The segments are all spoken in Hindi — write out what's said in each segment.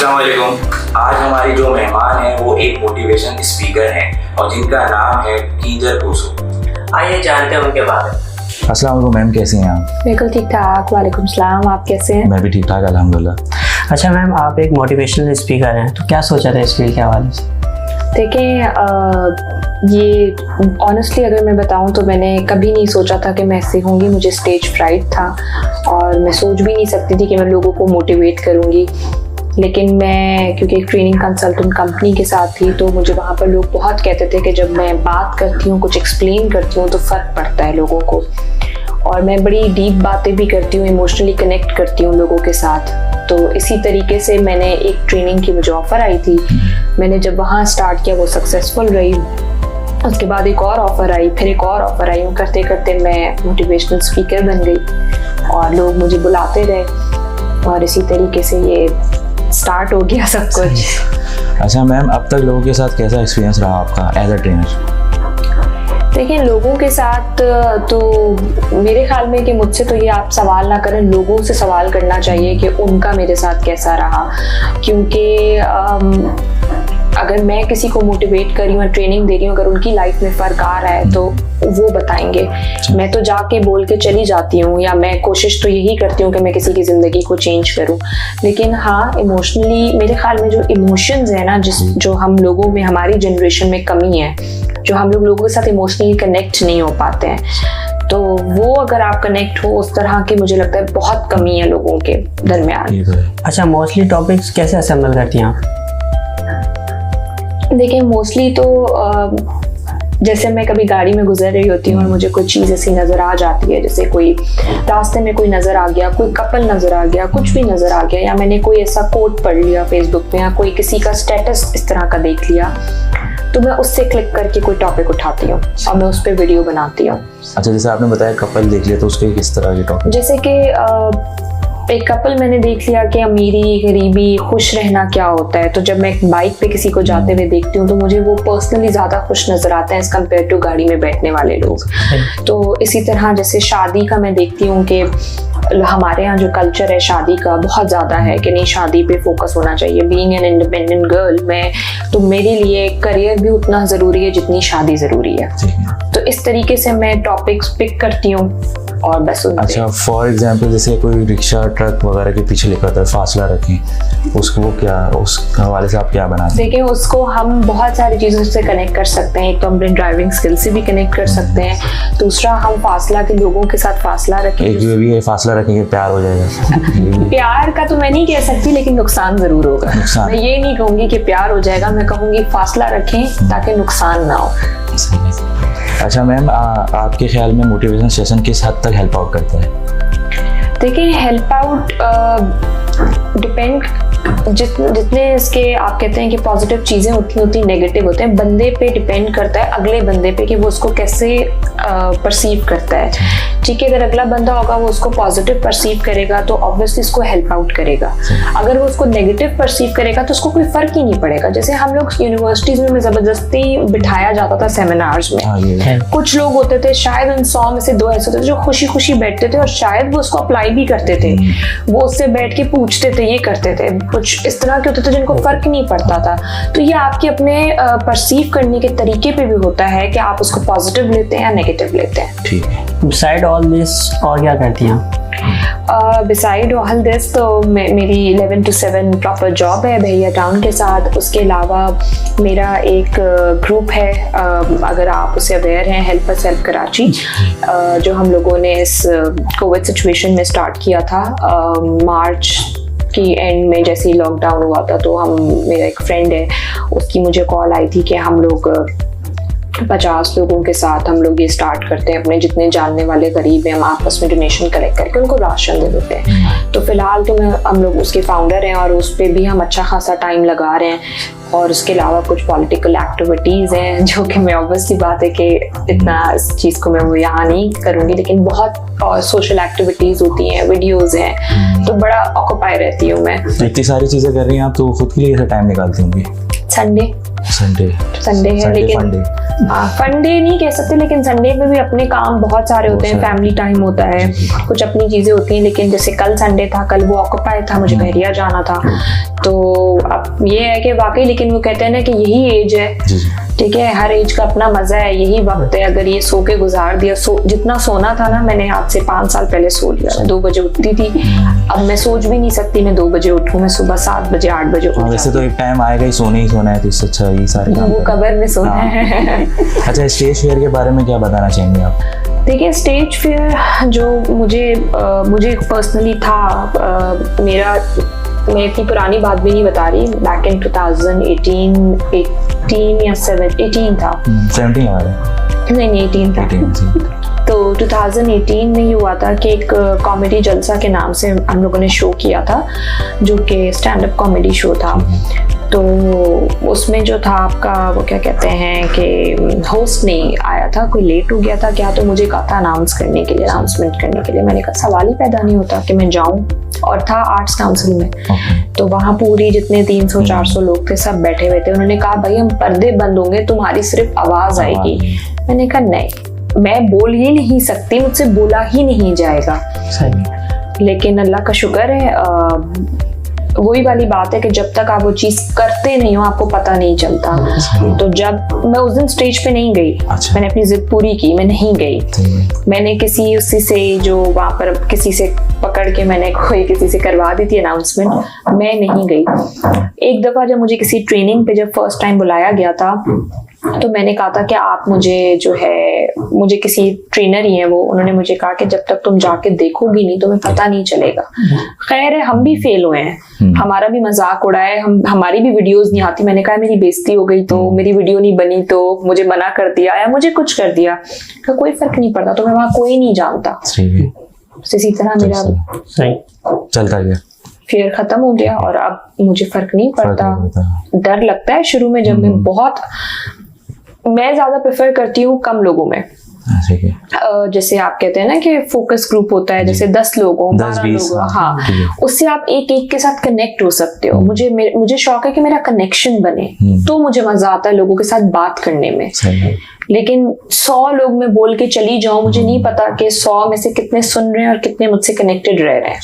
अस्सलाम वालेकुम। आज हमारी जो मेहमान है वो एक मोटिवेशन स्पीकर हैं और जिनका नाम है कीजर बोसो। आइए जानते हैं उनके बारे में। अस्सलाम वालेकुम मैम, कैसी हैं आप? बिल्कुल ठीक ठाक, वालेकुम सलाम। आप कैसे हैं? मैं भी ठीक ठाक अल्हम्दुलिल्लाह। अच्छा मैम, आप एक मोटिवेशनल स्पीकर हैं, तो क्या सोचा था इस फील्ड के हवाले से? देखें, ये ऑनेस्टली अगर मैं बताऊं तो मैंने कभी नहीं सोचा था कि मैं ऐसे होंगी। मुझे स्टेज फ्राइट था और मैं सोच भी नहीं सकती थी कि मैं लोगों को मोटिवेट करूंगी। लेकिन मैं क्योंकि एक ट्रेनिंग कंसल्टेंट कंपनी के साथ थी तो मुझे वहाँ पर लोग बहुत कहते थे कि जब मैं बात करती हूँ, कुछ एक्सप्लेन करती हूँ तो फ़र्क पड़ता है लोगों को। और मैं बड़ी डीप बातें भी करती हूँ, इमोशनली कनेक्ट करती हूँ लोगों के साथ। तो इसी तरीके से मैंने एक ट्रेनिंग की मुझे ऑफ़र आई थी। मैंने जब वहाँ स्टार्ट किया वो सक्सेसफुल रही। उसके बाद एक और ऑफ़र आई, फिर एक और ऑफ़र आई। करते करते मैं मोटिवेशनल स्पीकर बन गई और लोग मुझे बुलाते रहे और इसी तरीके से ये स्टार्ट हो गया सब कुछ। अच्छा मैम, अब तक लोगों के साथ कैसा एक्सपीरियंस रहा आपका एज अ ट्रेनर? देखिए, लोगों के साथ तो मेरे ख्याल में कि मुझसे तो ये आप सवाल ना करें, लोगों से सवाल करना चाहिए कि उनका मेरे साथ कैसा रहा। क्योंकि अगर मैं किसी को मोटिवेट कर रही हूँ, ट्रेनिंग दे रही हूँ, अगर उनकी लाइफ में फ़र्क आ रहा है तो वो बताएंगे। मैं तो जाके बोल के चली जाती हूँ या मैं कोशिश तो यही करती हूँ कि मैं किसी की ज़िंदगी को चेंज करूँ। लेकिन हाँ, इमोशनली मेरे ख्याल में जो इमोशंस है ना, जो हम लोगों में, हमारी जनरेशन में कमी है, जो हम लोगों के साथ इमोशनली कनेक्ट नहीं हो पाते हैं, तो वो अगर आप कनेक्ट हो उस तरह की, मुझे लगता है बहुत कमी है लोगों के दरमियान। अच्छा, मोस्टली टॉपिक्स कैसे असेंबल करती हैं आप? देखिए, मोस्टली तो जैसे मैं कभी गाड़ी में गुजर रही होती हूँ और मुझे कोई चीज़ ऐसी नज़र आ जाती है, जैसे कोई रास्ते में कोई नज़र आ गया, कोई कपल नज़र आ गया, कुछ भी नज़र आ गया, या मैंने कोई ऐसा कोट पढ़ लिया फेसबुक पे, या कोई किसी का स्टेटस इस तरह का देख लिया, तो मैं उससे क्लिक करके कोई टॉपिक उठाती हूँ और मैं उस पर वीडियो बनाती हूँ। अच्छा, जैसे आपने बताया कपल देख लिया, तो उसके किस तरह के टॉपिक? जैसे कि एक कपल मैंने देख लिया कि अमीरी गरीबी, खुश रहना क्या होता है। तो जब मैं एक बाइक पे किसी को जाते हुए देखती हूँ तो मुझे वो पर्सनली ज़्यादा खुश नज़र आते हैं एज़ कम्पेयर टू गाड़ी में बैठने वाले लोग। तो इसी तरह जैसे शादी का मैं देखती हूँ कि हमारे यहाँ जो कल्चर है शादी का बहुत ज़्यादा है कि नहीं, शादी पे फोकस होना चाहिए। बीइंग एन इंडिपेंडेंट गर्ल, तो मेरे लिए करियर भी उतना ज़रूरी है जितनी शादी ज़रूरी है। तो इस तरीके से मैं टॉपिक्स पिक करती हूँ और बस। अच्छा, फॉर एग्जांपल जैसे कोई रिक्शा ट्रक वगैरह के पीछे लिखा था फासला रखें, उसको वो क्या, उस हवाले से आप क्या बनाते हैं? देखिए, उसको हम बहुत सारी चीज़ों से कनेक्ट कर सकते हैं। एक तो हम अपने ड्राइविंग स्किल से भी कनेक्ट कर सकते हैं। दूसरा, हम फासला के लोगों के साथ फासला रखें। एक ये भी है, फासला रखेंगे प्यार हो जाएगा। प्यार का तो मैं नहीं कह सकती, लेकिन नुकसान ज़रूर होगा। मैं ये नहीं कहूँगी कि प्यार हो जाएगा, मैं कहूँगी फासला रखें ताकि नुकसान ना हो। अच्छा मैम, आपके ख्याल में मोटिवेशन सेशन किस हद तक हेल्प आउट करता है? देखिए, हेल्प आउट डिपेंड, जितने इसके आप कहते हैं कि पॉजिटिव चीज़ें होती नेगेटिव होते हैं, बंदे पे डिपेंड करता है, अगले बंदे पे, कि वो उसको कैसे परसीव करता है। ठीक है, अगर अगला बंदा होगा वो उसको पॉजिटिव परसीव करेगा तो ऑब्वियसली इसको हेल्प आउट करेगा। अगर वो उसको नेगेटिव परसीव करेगा तो उसको कोई फ़र्क ही नहीं पड़ेगा। जैसे हम लोग यूनिवर्सिटीज़ में ज़बरदस्ती बिठाया जाता था सेमिनार्स में, कुछ लोग होते थे, शायद उन 100 में से 2 ऐसे होते थे जो खुशी खुशी बैठते थे और शायद वो उसको अप्लाई भी करते थे। वो उससे बैठ के पूछते थे, ये करते थे, कुछ इस तरह के होते थे जिनको फ़र्क नहीं पड़ता था। तो ये आपके अपने परसीव करने के तरीके पे भी होता है कि आप उसको पॉजिटिव लेते हैं या नेगेटिव लेते हैं। ठीक है। बिसाइड ऑल दिस और क्या करती हैं? बिसाइड ऑल दिस तो मेरी 11 to 7 प्रॉपर जॉब है भैया टाउन के साथ। उसके अलावा मेरा एक ग्रुप है, अगर आप उससे अवेयर हैं, हेल्प अस हेल्प कराची, जो हम लोगों ने इस कोविड सिचुएशन में स्टार्ट किया था। मार्च की एंड में जैसे ही लॉकडाउन हुआ था तो मेरा एक फ्रेंड है, उसकी मुझे कॉल आई थी कि हम लोग 50 लोगों के साथ हम लोग ये स्टार्ट करते हैं, अपने जितने जानने वाले गरीब हैं हम आपस में डोनेशन कलेक्ट करके उनको राशन दे देते हैं। तो फिलहाल तो हम लोग उसके फाउंडर हैं और उस पर भी हम अच्छा खासा टाइम लगा रहे हैं। और उसके अलावा कुछ पॉलिटिकल एक्टिविटीज़ हैं जो कि मैं ऑब्वियसली बात है कि इतना इस चीज़ को मैं वो यहाँ नहीं करूँगी, लेकिन बहुत सोशल एक्टिविटीज़ होती हैं, वीडियोज़ हैं, तो बड़ा ऑक्यूपाई रहती हूँ मैं। इतनी सारी चीजें कर रही हैं आप, तो खुद के लिए ऐसा टाइम निकालती होंगी? संडे है, लेकिन फंडे नहीं कह सकते, लेकिन संडे में भी अपने काम बहुत सारे होते हैं, फैमिली टाइम होता है, कुछ अपनी चीजें होती हैं। लेकिन जैसे कल संडे था, कल वो ऑक्यूपाई था, मुझे बहरिया जाना था। तो अब ये है कि वाकई, लेकिन वो कहते हैं ना कि यही एज है, ठीक है, हर एज का अपना मजा है, यही वक्त है। अगर ये सो के गुजार दिया, जितना सोना था ना, मैंने आज से 5 साल पहले सो लिया। 2 बजे उठती थी, अब मैं सोच भी नहीं सकती मैं 2 बजे उठूं, मैं सुबह 7 बजे 8 बजे उठ। वैसे तो एक टाइम आएगा ही सोना है, तो इससे अच्छा ये सारे काम वो कब्र में सोना है। अच्छा, स्टेज फेयर के बारे में क्या बताना चाहेंगे आप? देखिए, स्टेज फेयर जो मुझे पर्सनली था, मैं इतनी पुरानी बात भी नहीं बता रही, बैक इन 2018 या 18 था, 17 लगा रहे, नहीं 18 था। तो 2018 में ये हुआ था कि एक कॉमेडी जलसा के नाम से हम लोगों ने शो किया था, जो कि स्टैंड अप कॉमेडी शो था। तो उसमें जो था आपका, वो क्या कहते हैं कि होस्ट नहीं आया था, कोई लेट हो गया था क्या, तो मुझे कहा था अनाउंसमेंट करने के लिए। मैंने कहा सवाल ही पैदा नहीं होता कि मैं जाऊं, और था आर्ट्स काउंसिल में। तो वहाँ पूरी जितने 300-400 लोग थे, सब बैठे हुए थे। उन्होंने कहा भाई हम पर्दे बंद होंगे, तुम्हारी सिर्फ आवाज आएगी। मैंने कहा नहीं, मैं बोल ही नहीं सकती, मुझसे बोला ही नहीं जाएगा। सही। लेकिन अल्लाह का शुक्र है, वही वाली बात है कि जब तक आप वो चीज करते नहीं हो, आपको पता नहीं चलता। तो जब मैं उस दिन स्टेज पे नहीं गई, मैंने अपनी जिद पूरी की, मैं नहीं गई। मैंने उसी से जो वहां पर किसी से पकड़ के मैंने किसी से करवा दी थी अनाउंसमेंट, मैं नहीं गई। एक दफा जब मुझे किसी ट्रेनिंग पे जब फर्स्ट टाइम बुलाया गया था, तो मैंने कहा था कि आप मुझे किसी ट्रेनर ही है वो, उन्होंने मुझे कहा कि जब तक तुम जाके देखोगी नहीं, तुम्हें पता नहीं चलेगा। खैर है, हम भी फेल हुए हैं, हमारा भी मजाक उड़ा है, हमारी भी वीडियोस नहीं आती। मैंने कहा मेरी बेइज्जती हो गई तो, मेरी वीडियो नहीं बनी तो, मुझे मना कर दिया या मुझे कुछ कर दिया, तो कोई फर्क नहीं पड़ता, तो मैं वहां कोई नहीं जानता। इसी तरह मेरा चलता गया, फिर खत्म हो गया, और अब मुझे फर्क नहीं पड़ता। डर लगता है शुरू में, जब मैं ज्यादा प्रेफर करती हूँ कम लोगों में। जैसे आप कहते हैं ना कि फोकस ग्रुप होता है, जैसे 10 लोग हो, 12 लोग हो, हाँ, उससे आप एक के साथ कनेक्ट हो सकते हो। मुझे शौक है कि मेरा कनेक्शन बने, तो मुझे मजा आता है लोगों के साथ बात करने में। लेकिन 100 लोग में बोल के चली जाऊं, मुझे नहीं पता कि 100 में से कितने सुन रहे हैं और कितने मुझसे कनेक्टेड रह रहे हैं।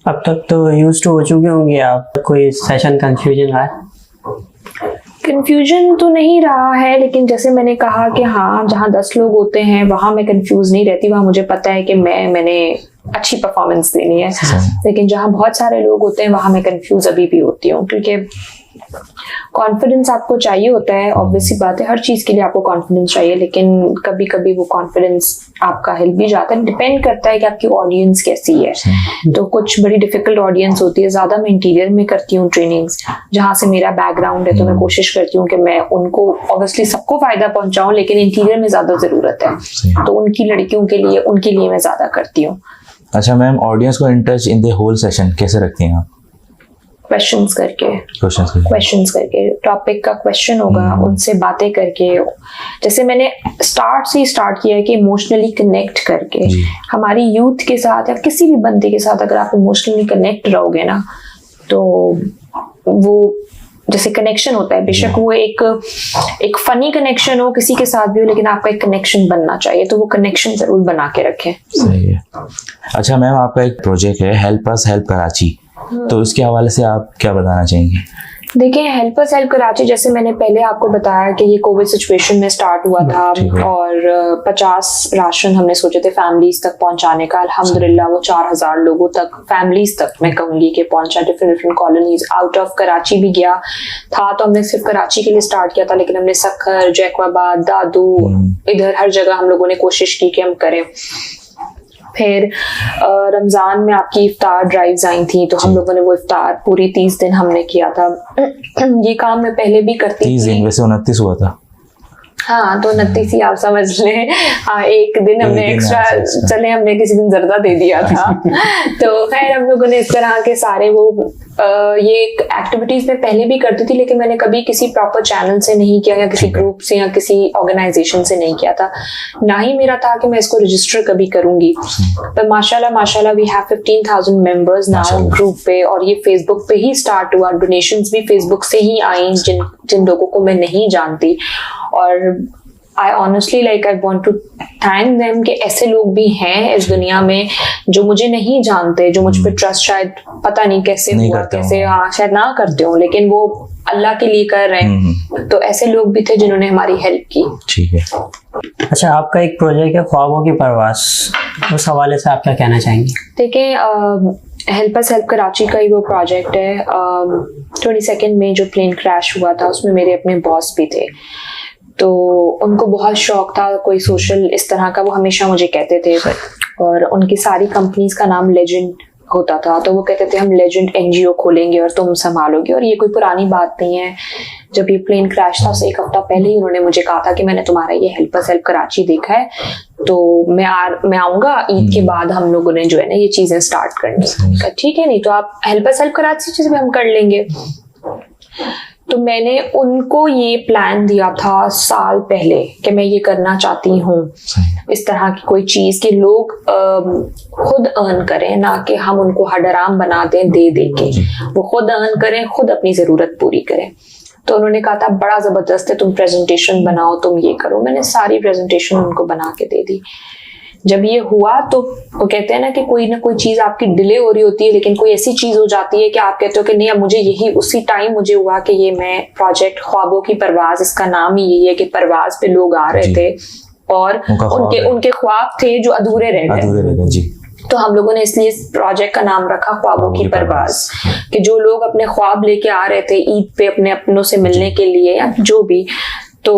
अब तक तो यूज्ड हो चुके होंगे आप, कोई सेशन कंफ्यूजन रहा है? कंफ्यूजन तो नहीं रहा है, लेकिन जैसे मैंने कहा कि हाँ, जहाँ 10 लोग होते हैं वहां मैं कंफ्यूज नहीं रहती, वहां मुझे पता है कि मैंने अच्छी परफॉर्मेंस देनी है। लेकिन जहाँ बहुत सारे लोग होते हैं वहां मैं कंफ्यूज अभी भी होती हूँ, क्योंकि कॉन्फिडेंस आपको चाहिए होता है, ऑब्वियसली बात है, हर चीज के लिए आपको कॉन्फिडेंस चाहिए, लेकिन कभी कभी वो कॉन्फिडेंस आपका हिल भी जाता है। डिपेंड करता है कि आपकी ऑडियंस कैसी है। तो कुछ बड़ी डिफिकल्ट ऑडियंस होती है। ज्यादा मैं इंटीरियर में करती हूँ ट्रेनिंग्स, जहाँ से मेरा बैकग्राउंड है, तो मैं कोशिश करती हूँ कि मैं उनको, ऑब्वियसली सबको फायदा पहुंचाऊं, लेकिन इंटीरियर में ज्यादा जरूरत है, तो उनकी लड़कियों के लिए, उनके लिए मैं ज्यादा करती हूँ। अच्छा मैम, ऑडियंस को in touch in the whole session कैसे रखती हैं आप? क्वेश्चंस करके टॉपिक का क्वेश्चन होगा, उनसे बातें करके, जैसे मैंने स्टार्ट से ही स्टार्ट किया है कि इमोशनली कनेक्ट करके। हमारी यूथ के साथ या किसी भी बंदे के साथ अगर आप इमोशनली कनेक्ट रहोगे ना, तो वो जैसे कनेक्शन होता है, बेशक वो एक फनी कनेक्शन हो, किसी के साथ भी हो, लेकिन आपका एक कनेक्शन बनना चाहिए, तो वो कनेक्शन जरूर बना के रखें। सही है। अच्छा मैम, आपका एक प्रोजेक्ट है हेल्प अस हेल्प कराची, तो इसके हवाले से आप क्या बताना चाहेंगे? देखिए, हेल्प अस हेल्प कराची, जैसे मैंने पहले आपको बताया कि ये कोविड सिचुएशन में स्टार्ट हुआ था, और 50 राशन हमने सोचे थे फैमिलीज तक पहुंचाने का। अल्हम्दुलिल्लाह वो 4000 लोगों तक, फैमिलीज तक मैं कहूंगी कि पहुंचा। Different colonies out of Karachi भी गया था, तो हमने सिर्फ कराची के लिए स्टार्ट किया था, लेकिन हमने सखर, जैकवाबाद, दादू, इधर हर जगह हम लोगों ने कोशिश की कि हम करें। फिर रमजान में आपकी इफ्तार ड्राइव्स आई थी, तो हम लोगों ने वो इफ्तार पूरी 30 दिन हमने किया था। ये काम मैं पहले भी करती थी। 30 दिन, वैसे 29 हुआ था। हाँ, तो 29 ही आप समझ लें। हाँ, एक दिन हमने एक्स्ट्रा, चले हमने किसी दिन जर्दा दे दिया था। तो खैर हम लोगों ने इस तरह के सारे वो ये एक्टिविटीज मैं पहले भी करती थी, लेकिन मैंने कभी किसी प्रॉपर चैनल से नहीं किया या किसी ग्रुप से या किसी ऑर्गेनाइजेशन से नहीं किया था, ना ही मेरा था कि मैं इसको रजिस्टर कभी करूंगी। पर माशाल्लाह we have 15,000 members now group पे, और ये फेसबुक पे ही स्टार्ट हुआ। डोनेशंस भी फेसबुक से ही आई, जिन लोगों को मैं नहीं जानती। और I honestly I want to thank them कि ऐसे लोग भी हैं इस दुनिया में जो मुझे नहीं जानते, जो मुझ पे ट्रस्ट शायद पता नहीं कैसे हुआ, कैसे शायद ना करते हो, लेकिन वो अल्लाह के लिए कर रहे हैं। तो ऐसे लोग भी थे जिन्होंने हमारी हेल्प की। ठीक है। अच्छा, आपका एक प्रोजेक्ट है ख्वाबों की परवास, उस हवाले से आप क्या कहना चाहेंगे? देखिए, हेल्प अस हेल्प कराची का ही वो प्रोजेक्ट है। 22 में जो प्लेन क्रैश हुआ था उसमें मेरे अपने बॉस भी थे, तो उनको बहुत शौक था कोई सोशल इस तरह का, वो हमेशा मुझे कहते थे। और उनकी सारी कंपनीज का नाम लेजेंड होता था, तो वो कहते थे हम लेजेंड एनजीओ खोलेंगे और तुम संभालोगे। और ये कोई पुरानी बात नहीं है, जब ये प्लेन क्रैश था उससे 1 हफ्ता पहले ही उन्होंने मुझे कहा था कि मैंने तुम्हारा ये हेल्प अस हेल्प कराची देखा है, तो मैं आऊँगा ईद के बाद, हम लोगों ने जो है ना ये चीज़ें स्टार्ट करनी। ठीक है, नहीं तो आप हेल्प अस हेल्प कराची से हम कर लेंगे। तो मैंने उनको ये प्लान दिया था साल पहले कि मैं ये करना चाहती हूँ, इस तरह की कोई चीज़ कि लोग खुद अर्न करें, ना कि हम उनको हडराम बना दें दे के। वो खुद अर्न करें, खुद अपनी ज़रूरत पूरी करें। तो उन्होंने कहा था बड़ा ज़बरदस्त है, तुम प्रेजेंटेशन बनाओ, तुम ये करो। मैंने सारी प्रेजेंटेशन उनको बना के दे दी। जब ये हुआ तो वो कहते हैं ना कि कोई ना कोई चीज़ आपकी डिले हो रही होती है, लेकिन कोई ऐसी चीज़ हो जाती है कि आप कहते हो कि नहीं, अब मुझे यही, उसी टाइम मुझे हुआ कि ये मैं प्रोजेक्ट ख्वाबों की परवाज, इसका नाम ही यही है कि परवाज पे लोग आ रहे थे और उनके ख्वाब थे जो अधूरे रह गए जी। तो हम लोगों ने इसलिए इस प्रोजेक्ट का नाम रखा ख्वाबों की परवाज, कि जो लोग अपने ख्वाब लेके आ रहे थे ईद पे अपने अपनों से मिलने के लिए या जो भी, तो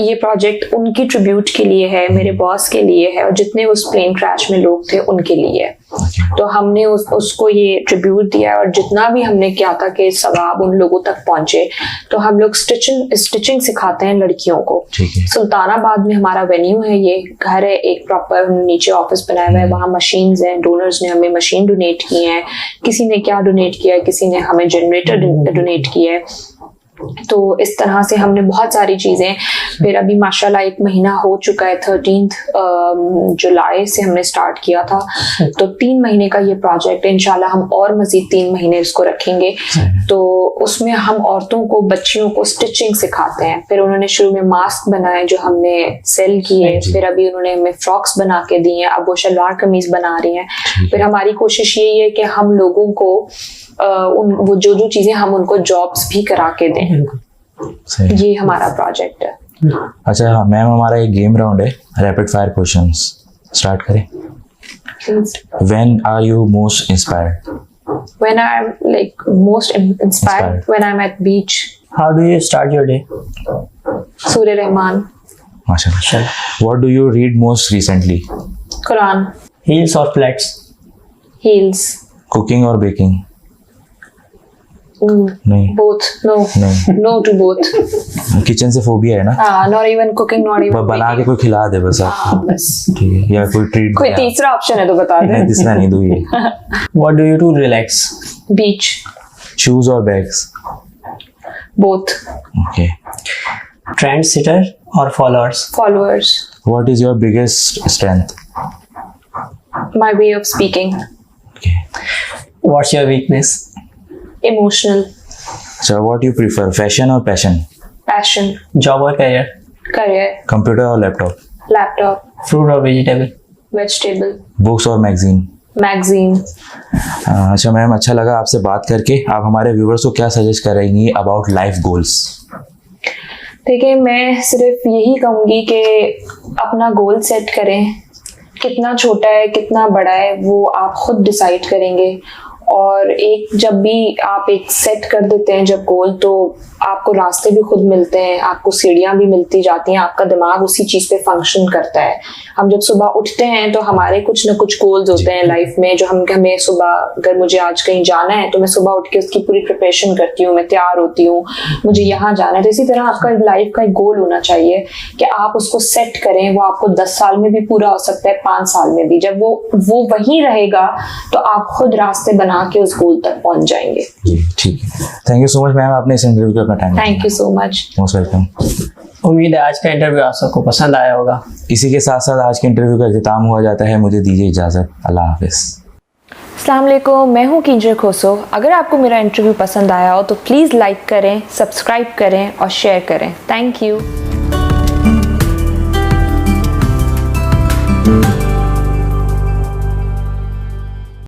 ये प्रोजेक्ट उनकी ट्रिब्यूट के लिए है, मेरे बॉस के लिए है, और जितने उस प्लेन क्रैश में लोग थे उनके लिए है। तो हमने उसको ये ट्रिब्यूट दिया, और जितना भी हमने किया था कि सवाब उन लोगों तक पहुंचे। तो हम लोग स्टिचिंग सिखाते हैं लड़कियों को। सुल्तानाबाद में हमारा वेन्यू है, ये घर है एक प्रॉपर, नीचे ऑफिस बनाया हुआ है, वहाँ मशीन्स हैं, डोनर्स ने हमें मशीन डोनेट की है, किसी ने क्या डोनेट किया है, किसी ने हमें जनरेटर डोनेट किया है। तो इस तरह से हमने बहुत सारी चीज़ें, फिर अभी माशाल्लाह 1 महीना हो चुका है, 13 जुलाई से हमने स्टार्ट किया था। तो 3 महीने का ये प्रोजेक्ट है, इंशाल्लाह हम और मज़ीद 3 महीने इसको रखेंगे। तो उसमें हम औरतों को, बच्चियों को स्टिचिंग सिखाते हैं। फिर उन्होंने शुरू में मास्क बनाए जो हमने सेल किए, फिर अभी उन्होंने हमें फ्रॉक्स बना के दिए हैं, अब वो शलवार कमीज बना रही हैं। फिर हमारी कोशिश यही है कि हम लोगों को वो जो चीजें हम उनको जॉब्स भी करा के दें। ये हमारा प्रोजेक्ट है। अच्छा हाँ मैम, हमारा एक गेम राउंड है, रैपिड फायर क्वेश्चंस। स्टार्ट करें। When are you most inspired? When I'm like most inspired when I'm at beach. How do you start your day? Surya Rahman. माशाल्लाह। What do you read most recently? Quran. Heels or flats? Heels. Cooking or baking? नहीं। Both. No. नहीं। No to both. किचन से फोबिया है ना? हाँ, not even cooking, not even बना के कोई खिला दे बस आप। हाँ, बस। ठीक है, या कोई ट्रीट। कोई तीसरा ऑप्शन है तो बता दे। नहीं, तीसरा नहीं दूँ ये। What do you do to relax? Beach. Shoes or bags? Both. Okay. Trend sitter or followers? Followers. What is your biggest strength? My way of speaking. Okay. What's your weakness? Emotional. So what do you prefer, fashion or passion? Passion. Job or career? Career. Computer or laptop? Laptop. Fruit or vegetable? Vegetable. Books or magazine? Magazine. अच्छा मैम, अच्छा लगा आपसे बात करके। आप हमारे व्यूवर्स को क्या सजेस्ट करेंगी अबाउट लाइफ गोल्स? देखिए, मैं सिर्फ यही कहूँगी कि अपना गोल सेट करें। कितना छोटा है कितना बड़ा है वो आप खुद डिसाइड करेंगे, और एक जब भी आप एक सेट कर देते हैं जब गोल, तो आपको रास्ते भी खुद मिलते हैं, आपको सीढ़ियाँ भी मिलती जाती हैं, आपका दिमाग उसी चीज़ पे फंक्शन करता है। हम जब सुबह उठते हैं तो हमारे कुछ ना कुछ गोल्स होते हैं लाइफ में, जो हमें सुबह, अगर मुझे आज कहीं जाना है तो मैं सुबह उठ के उसकी पूरी प्रिपरेशन करती हूँ, मैं तैयार होती हूँ, मुझे यहाँ जाना है। तो इसी तरह आपका लाइफ का एक गोल होना चाहिए कि आप उसको सेट करें। वो आपको 10 साल में भी पूरा हो सकता है, 5 साल में भी। जब वो वहीं रहेगा तो आप खुद रास्ते बना बना के उस गोल तक पहुंच जाएंगे। जी ठीक है, thank you so much ma'am, आपने इस इंटरव्यू का अपना time thank you so much. Most welcome. उम्मीद है आज का इंटरव्यू आप सबको पसंद आया होगा। इसी के साथ साथ आज के इंटरव्यू का अख्ताम हुआ जाता है। मुझे दीजिए इजाज़त, अल्लाह हाफिज़। अस्सलाम वालेकुम, मैं हूँ कींजर खोसो। अगर आपको मेरा इंटरव्यू पसंद आया हो तो प्लीज़ लाइक करें, सब्सक्राइब करें और शेयर करें। Thank you.